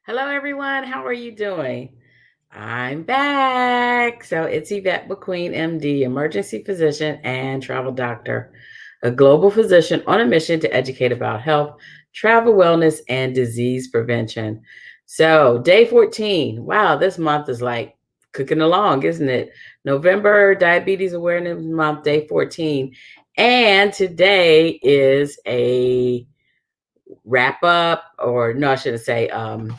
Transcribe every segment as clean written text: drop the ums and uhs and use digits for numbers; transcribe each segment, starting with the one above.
Hello, everyone. How are you doing? I'm back. So it's Yvette McQueen, MD, emergency physician and travel doctor, a global physician on a mission to educate about health, travel wellness, and disease prevention. So, day 14. Wow, this month is like cooking along, isn't it? November Diabetes Awareness Month, day 14. And today is a wrap up, or no, I shouldn't say um,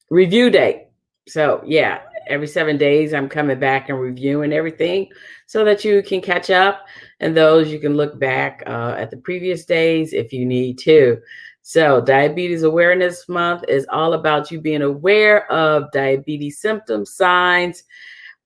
review day. So yeah, every 7 days I'm coming back and reviewing everything so that you can catch up, and those you can look back at the previous days if you need to. So Diabetes Awareness Month is all about you being aware of diabetes symptoms, signs,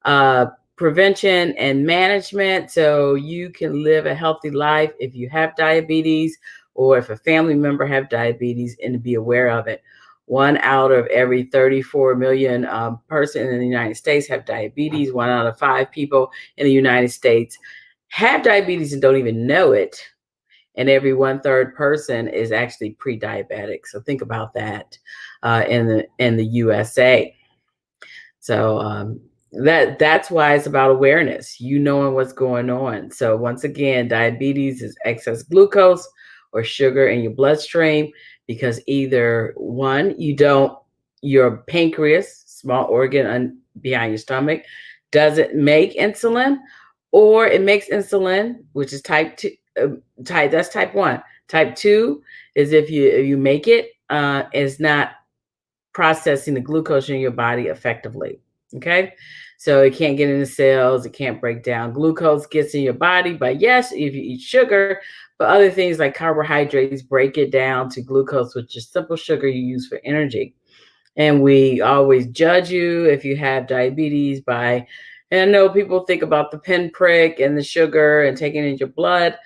uh, prevention, and management so you can live a healthy life if you have diabetes or if a family member have diabetes, and to be aware of it. One out of every 34 million person in the United States have diabetes. One out of five people in the United States have diabetes and don't even know it. And every one third person is actually pre-diabetic. So think about that in the USA. So that's why it's about awareness, you knowing what's going on. So once again, diabetes is excess glucose or sugar in your bloodstream because either one, your pancreas, small organ behind your stomach, doesn't make insulin, or it makes insulin, which is type two. That's type one. Type two is if you make it, is not processing the glucose in your body effectively. Okay. So it can't get in the cells, it can't break down. Glucose gets in your body, but yes, if you eat sugar, but other things like carbohydrates break it down to glucose, which is simple sugar you use for energy. And we always judge you if you have diabetes by, and I know people think about the pinprick and the sugar and taking it in your blood,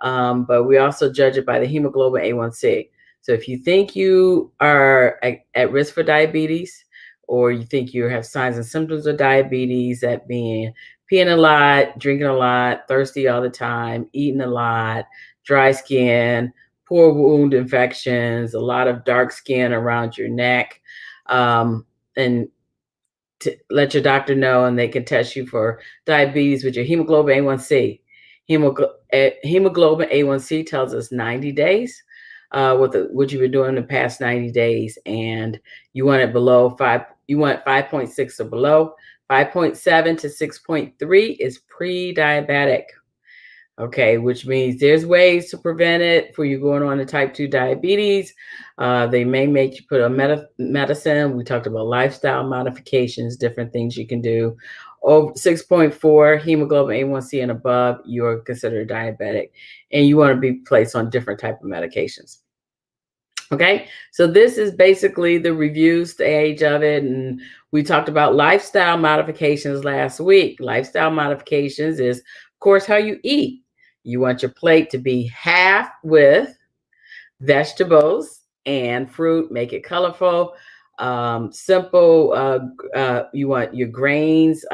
but we also judge it by the hemoglobin A1C. So if you think you are at risk for diabetes, or you think you have signs and symptoms of diabetes, that being peeing a lot, drinking a lot, thirsty all the time, eating a lot, dry skin, poor wound infections, a lot of dark skin around your neck, and to let your doctor know, and they can test you for diabetes with your hemoglobin A1C. Hemoglobin A1C tells us 90 days, what you've been doing in the past 90 days, and you want it below five. You want 5.6 or below. 5.7 to 6.3 is pre-diabetic. Okay, which means there's ways to prevent it for you going on to type 2 diabetes. They may make you put a medicine. We talked about lifestyle modifications, different things you can do. Over 6.4 hemoglobin A1C and above, you're considered diabetic, and you want to be placed on different type of medications. Okay, so this is basically the review stage of it. And we talked about lifestyle modifications last week. Lifestyle modifications is, of course, how you eat. You want your plate to be half with vegetables and fruit, make it colorful, simple. You want your grains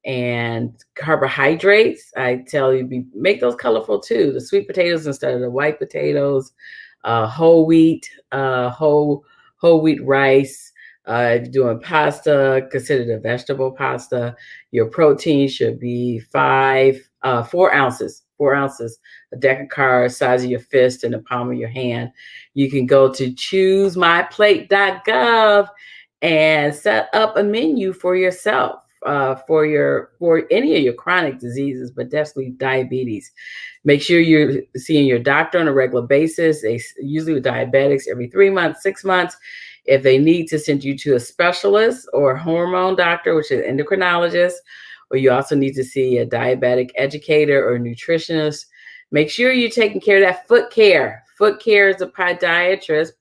and carbohydrates. I tell you, make those colorful too. The sweet potatoes instead of the white potatoes, whole wheat, whole wheat rice. If you're doing pasta, consider the vegetable pasta. Your protein should be 4 ounces. 4 ounces, a deck of cards, size of your fist, in the palm of your hand. You can go to choosemyplate.gov and set up a menu for yourself, for any of your chronic diseases, but definitely diabetes. Make sure you're seeing your doctor on a regular basis. They usually, with diabetics, every 3 months, 6 months. If they need to send you to a specialist or a hormone doctor, which is endocrinologist, or you also need to see a diabetic educator or nutritionist. Make sure you're taking care of that foot care. Foot care is a podiatrist,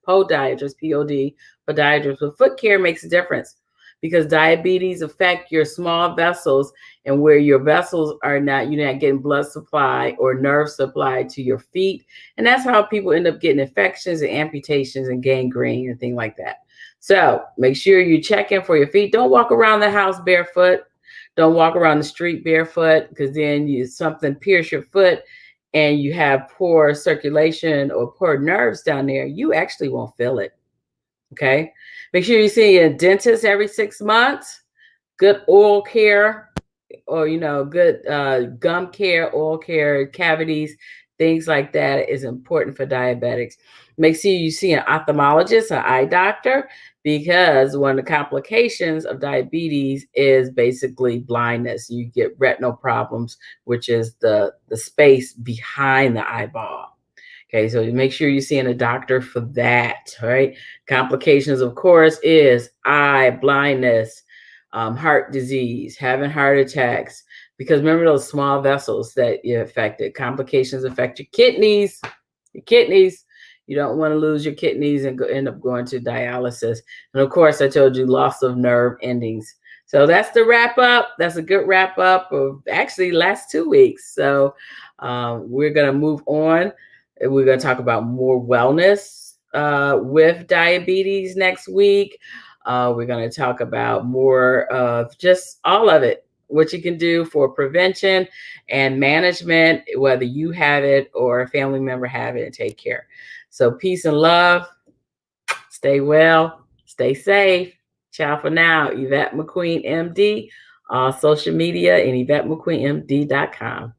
P-O-D, podiatrist. But foot care makes a difference because diabetes affect your small vessels, and where your vessels are not, you're not getting blood supply or nerve supply to your feet. And that's how people end up getting infections and amputations and gangrene and things like that. So make sure you check in for your feet. Don't walk around the house barefoot. Don't walk around the street barefoot, because then something pierce your foot and you have poor circulation or poor nerves down there. You actually won't feel it. Okay. Make sure you see a dentist every 6 months. Good oral care, or good gum care, oral care, cavities, things like that is important for diabetics. Make sure you see an ophthalmologist, an eye doctor, because one of the complications of diabetes is basically blindness. You get retinal problems, which is the space behind the eyeball. Okay, so make sure you're seeing a doctor for that, right? Complications, of course, is eye blindness, heart disease, having heart attacks, because remember those small vessels that you affected. Complications affect your kidneys. Your kidneys. You don't want to lose your kidneys and end up going to dialysis. And of course, I told you loss of nerve endings. So that's the wrap up. That's a good wrap up of actually last 2 weeks. So we're going to move on. We're going to talk about more wellness with diabetes next week. We're going to talk about more of just all of it, what you can do for prevention and management, whether you have it or a family member have it, and take care. So peace and love. Stay well. Stay safe. Ciao for now. Yvette McQueen, MD, on social media and YvetteMcQueenMD.com.